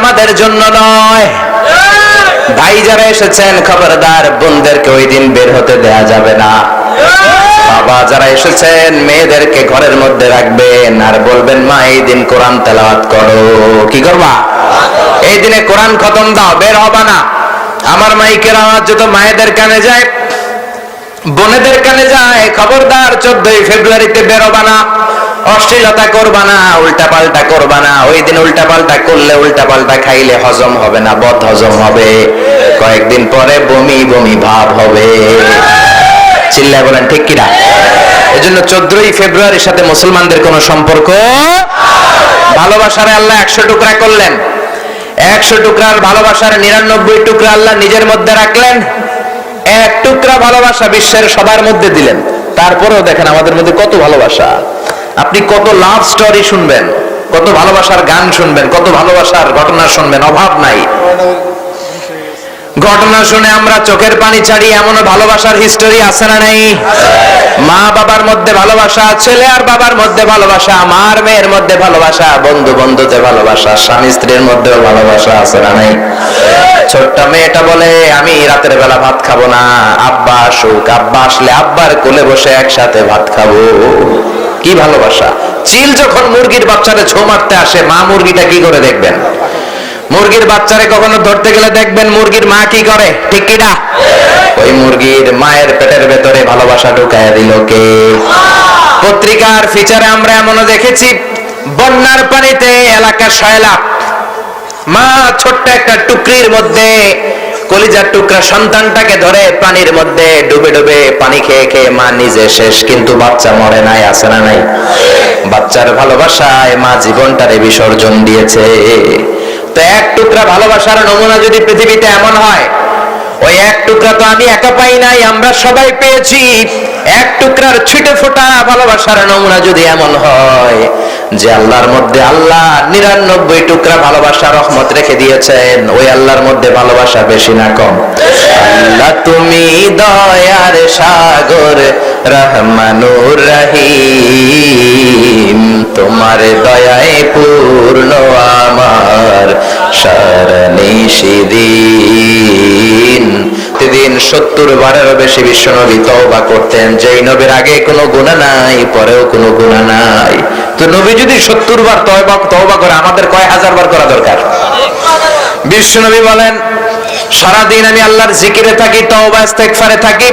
আমাদের জন্য নয়। ভাই যারা এসেছেন খবরদার, বোনদেরকে ওই দিন বের হতে দেয়া যাবে না। বাবা যারা এসেছেন মেয়েদেরকে ঘরের মধ্যে রাখবেন আর বলবেন মা এই দিন কোরআন তেলাওয়াত করো। কি করবা? এই দিনে কোরআন খতম দাও, বের হবা না। আমার মাইকের আওয়াজ যত মায়েদের কানে যায়, বোনেদের কানে যায়, খবরদার 14 ফেব্রুয়ারিতে বের হবা না, অশ্লীলতা করবা না, উল্টা পাল্টা করবা না। ওই দিন উল্টা পাল্টা করলে, উল্টা পাল্টা খাইলে হজম হবে না, বদ হজম হবে, কয়েকদিন পরে বমি বমি ভাব হবে। চিল্লায় বলেন ঠিক কিনা? এজন্য 14 ফেব্রুয়ারির সাথে মুসলমানদের কোনো সম্পর্ক। ভালোবাসার আল্লাহ 100 টুকরা করলেন, 100 টুকরার ভালোবাসার 99 টুকরা আল্লাহ নিজের মধ্যে রাখলেন, 1 টুকরা ভালোবাসা বিশ্বের সবার মধ্যে দিলেন। তারপরেও দেখেন আমাদের মধ্যে কত ভালোবাসা। আপনি কত লাভ স্টোরি শুনবেন, কত ভালোবাসার গান শুনবেন, কত ভালোবাসার ঘটনা শুনবেন, অভাব নাই। ঘটনা শুনে আমরা চোখের পানি ছাড়ি, এমন ভালোবাসার হিস্টোরি আছে না নাই? মা বাবার মধ্যে ভালোবাসা, ছেলে আর বাবার মধ্যে ভালোবাসা, মার মেয়ের মধ্যে ভালোবাসা, বন্ধু বন্ধুতে ভালোবাসা, স্বামী স্ত্রীর মধ্যেও ভালোবাসা আছে না নাই? ছোট্ট মেয়েটা বলে আমি রাতের বেলা ভাত খাবো না, আব্বা আসুক, আব্বা আসলে আব্বার কোলে বসে একসাথে ভাত খাবো। কি ভালোবাসা! চিল যখন মুরগির বাচ্চারে ছো মারতে আসে, মা মুরগিটা কি করে দেখবেন? মুরগির বাচ্চারে কখনো ধরতে গেলে দেখবেন মুরগির মা কি করে, ঠিক কিনা? ওই মুরগির মায়ের পেটের ভেতরে ভালোবাসা ঢুকায় দিল কে? পত্রিকার ফিচারে আমরা এমনও দেখেছি, বন্যার পানিতে এলাকা সয়লাভ, মা ছোট্ট একটা টুকরির মধ্যে কলিজার টুকরা সন্তানটাকে ধরে পানির মধ্যে ডুবে ডুবে পানি খেয়ে খেয়ে মা নিজে শেষ, কিন্তু বাচ্চা মরে নাই, আছে না নাই? বাচ্চার ভালোবাসায় মা জীবনটারে বিসর্জন দিয়েছে। তো 1 টুকরা ভালোবাসার নমুনা যদি পৃথিবীতে এমন হয়, ওই 1 টুকরা তো আমি একা পাই নাই, আমরা সবাই পেয়েছি। 1 টুকরার ছিটে ফোটা ভালোবাসার নমুনা যদি এমন হয় যে আল্লাহর মধ্যে আল্লাহ 99 টুকরা ভালোবাসা রহমত রেখে দিয়েছেন, ওই আল্লাহর মধ্যে ভালোবাসা বেশি না কম? আল্লাহ তুমি দয়ার সাগর রহমানুর রহিম, তোমার দয়ায় পূর্ণ আমার সারানিশিদিন। প্রতিদিন 70 বারেরও বেশি বিশ্বনবী তওবা করতেন, যেই নবীর আগে কোনো গুনাহ নাই, পরেও কোনো গুনাহ নাই। তো নবী যদি 70 বার তওবা করে, আমাদের কয় হাজার বার করা দরকার? বিশ্বনবী বলেন সারাদিন আমি আল্লাহর জিকিরে থাকি, তওবা ইস্তেগফারে থাকি।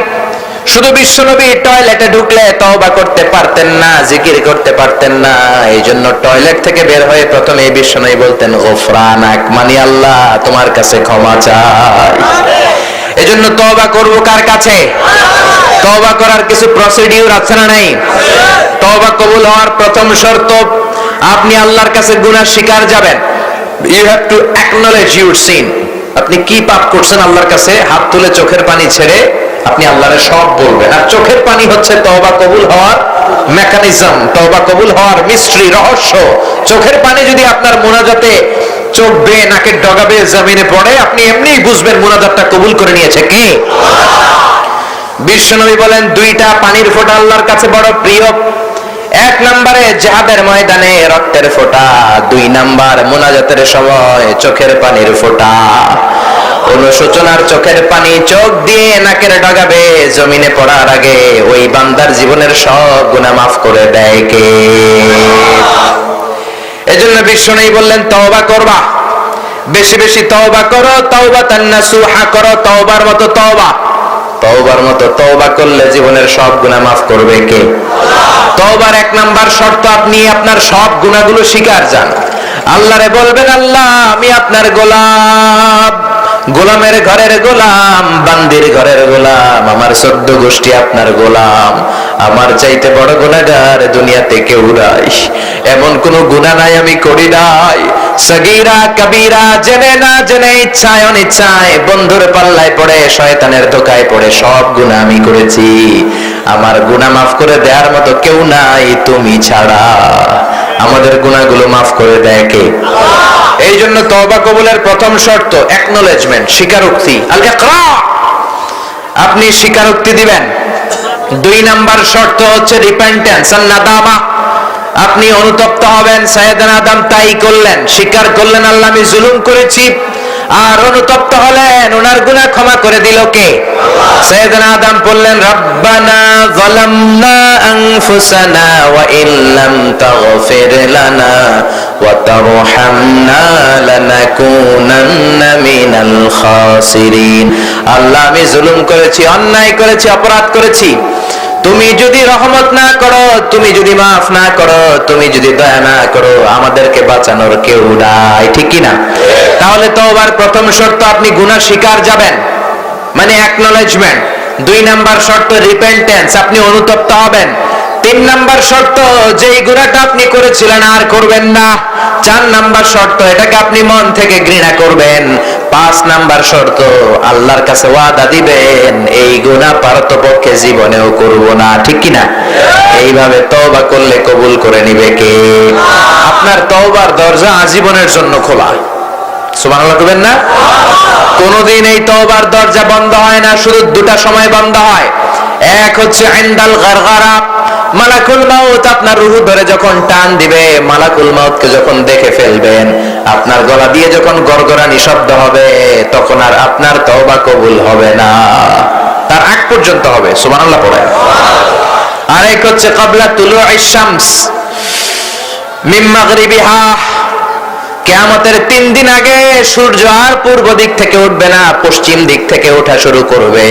শুধু বিশ্বনবী টয়লেটে ঢুকলে তওবা করতে পারতেন না, জিকির করতে পারতেন না। এই জন্য টয়লেট থেকে বের হয়ে প্রথমে বিশ্বনবী বলতেন গফরানাক, মানে আল্লাহ তোমার কাছে ক্ষমা চাই। এজন্য তওবা করব কার কাছে? তওবা করার কিছু প্রসিডিউর আছে না নাই? তওবা কবুল হওয়ার প্রথম শর্ত, আপনি আল্লাহর কাছে গুনাহ স্বীকার যাবেন। You have to acknowledge your sin. আপনি কি পাপ করছেন আল্লাহর কাছে হাত তুলে চোখের পানি ছেড়ে আপনি আল্লাহরে সব বলবেন। আর চোখের পানি হচ্ছে তওবা কবুল হওয়ার মেকানিজম, তওবা কবুল হওয়ার মিস্ট্রি, রহস্য। চোখের পানি যদি আপনার মুনাজাতে চোখ বেয়ে নাকের ডগা বেয়ে জমিনে পড়ে, আপনি এমনিই বুঝবেন মুনাজাতটা কবুল করে নিয়েছে কে? বিশ্বনবী বলেন 2টা পানির ফোঁটা আল্লাহর কাছে বড় প্রিয়। 1 নম্বরে জিহাদের ময়দানে রক্তের ফোঁটা, 2 নাম্বার মুনাজাতের সময় চোখের পানির ফোঁটা। অনুশোচনার চোখের পানি চোখ দিয়ে নাকের ডগা বেয়ে জমিনে পড়ার আগে ওই বান্দার জীবনের সব গুনাহ মাফ করে দেয় কে? এজন্য বিশ্বনবী বললেন তওবা করবা, বেশি বেশি তওবা করো, তাওবাতান নাসুহা করো, তওবার মতো তওবা। তওবার মতো তওবা করলে জীবনের সব গুনাহ মাফ করবে কে? তওবার 1 নাম্বার শর্ত, আপনি আপনার সব গুনাহগুলো স্বীকার যান। আল্লাহরে বলবেন আল্লাহ আমি আপনার গোলাম, গোলামের ঘরের গোলাম, বান্দির ঘরের গোলাম, আমার 14 গোষ্ঠী আপনার গোলাম। আমার চাইতে বড় গুনাহগার দুনিয়াতে কেউ নাই, এমন কোন গুনাহ নাই আমি করি নাই। সগীরা কবিরা, জেনে না জেনে, ইচ্ছায় অনিচ্ছায়, বন্ধুর পাল্লায় পড়ে, শয়তানের ধোকায় পড়ে সব গুনাহ আমি করেছি। আমার গুনাহ মাফ করে দেওয়ার মতো কেউ নাই তুমি ছাড়া। আমাদের গুনাহগুলো মাফ করে দেয় কে? এই জন্য তওবা কবুলের প্রথম শর্ত অ্যাকনলেজমেন্ট, স্বীকারোক্তি, আল ইকরা। আপনি স্বীকারোক্তি দিবেন। 2 নাম্বার শর্ত হচ্ছে রিপেন্টেন্স আর নাদামা। আপনি অনুতপ্ত হবেন। সাইয়েদনা আদম তাই করলেন, স্বীকার করলেন আল্লাহ আমি জুলুম করেছি, আর অনুতপ্ত হলেন। ওনার গুনাহ ক্ষমা করে দিল কে? সাইয়েদনা আদম বললেন রব্বানা যালামনা আনফুসানা ওয়া ইল্লাম তাগফির লানা ওয়া তারহামনা লানাকুনান্না মিনাল খাসিরিন। আল্লাহ আমি জুলুম করেছি, অন্যায় করেছি, অপরাধ করেছি। তুমি যদি রহমত না করো, তুমি যদি মাফ না করো, তুমি যদি দয়া না করো, আমাদেরকে বাঁচানোর কেউ নাই, ঠিক কি না? তাহলে তওবার প্রথম শর্ত আপনি গুনাহ স্বীকার যাবেন, মানে অ্যাকনলেজমেন্ট। 2 নাম্বার শর্ত রিপেন্টেন্স, আপনি অনুতপ্ত হবেন। 3 নাম্বার শর্ত যেই গুনাহটা আপনি করেছিলেন আর করবেন না। 4 নাম্বার শর্ত এটাকে আপনি মন থেকে ঘৃণা করবেন। 5 নাম্বার শর্ত আল্লাহর কাছে ওয়াদা দিবেন এই গুনাহ পারতপক্ষে জীবনেও করব না, ঠিক কি না? এইভাবে তওবা করলে কবুল করে নিবে কে? আপনার তওবার দরজা আজীবনের জন্য খোলা। সুবহানাল্লাহ বলবেন না? কোনদিন এই তওবার দরজা বন্ধ হয় না, শুধু 2টা সময় বন্ধ হয়। এক হচ্ছে ইনদাল গারগারা, মালাকুল মাউত আপনার রূহ ধরে যখন টান দিবে, মালাকুল মাউতকে যখন দেখে ফেলবেন, আপনার গলা দিয়ে যখন গড়গড়ানি শব্দ হবে, তখন আর আপনার তওবা কবুল হবে না, তার আগ পর্যন্ত হবে। সুবহানাল্লাহ পড়ে। আর এক হচ্ছে ক্বাবলা তুলুইশ শামস মিন মাগরিবিহা, কিয়ামতের 3 দিন আগে সূর্য আর পূর্ব দিক থেকে উঠবে না, পশ্চিম দিক থেকে ওঠা শুরু করবে।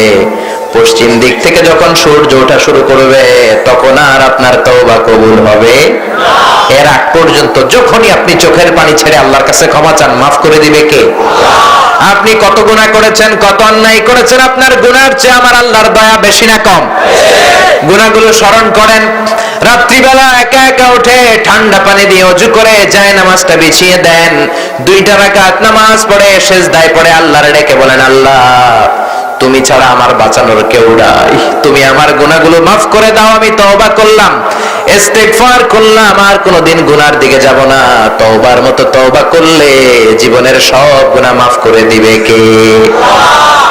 পশ্চিম দিক থেকে যখন সূর্য ওঠা শুরু করবে, তখন আর আপনার তওবা কবুল হবে না। এর আগ পর্যন্ত যখনই আপনি চোখের পানি ছেড়ে আল্লাহর কাছে ক্ষমা চান, মাফ করে দিবে কে? আপনি কত গুনাহ করেছেন, কত অন্যায় করেছেন, আপনার গুনার চেয়ে আমার আল্লাহর দয়া বেশি না কম? গুনাহগুলো স্মরণ করেন। রাত্রিবেলা একা একা উঠে ঠান্ডা পানি দিয়ে ওযু করে জায়নামাজটা বিছিয়ে দেন, 2টা রাকাত নামাজ পড়ে সিজদায় পড়ে আল্লাহরে ডেকে বলেন আল্লাহ তুমি ছাড়া আমার বাঁচানোর কেউ নাই, তুমি আমার গুনাহগুলো মাফ করে দাও, আমি তওবা করলাম, ইস্তিগফার করলাম, আর কোনোদিন গুনার দিকে যাব না। তওবার মতো তওবা করলে জীবনের সব গুনাহ মাফ করে দিবে কে?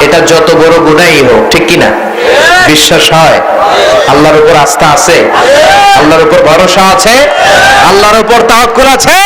এটা যত বড় গুনাহই হোক, ঠিক কি না? বিশ্বাস হয়? আল্লাহর উপর আস্থা আছে? আল্লাহর উপর ভরসা আছে? আল্লাহর উপর তাওয়াক্কুল আছে?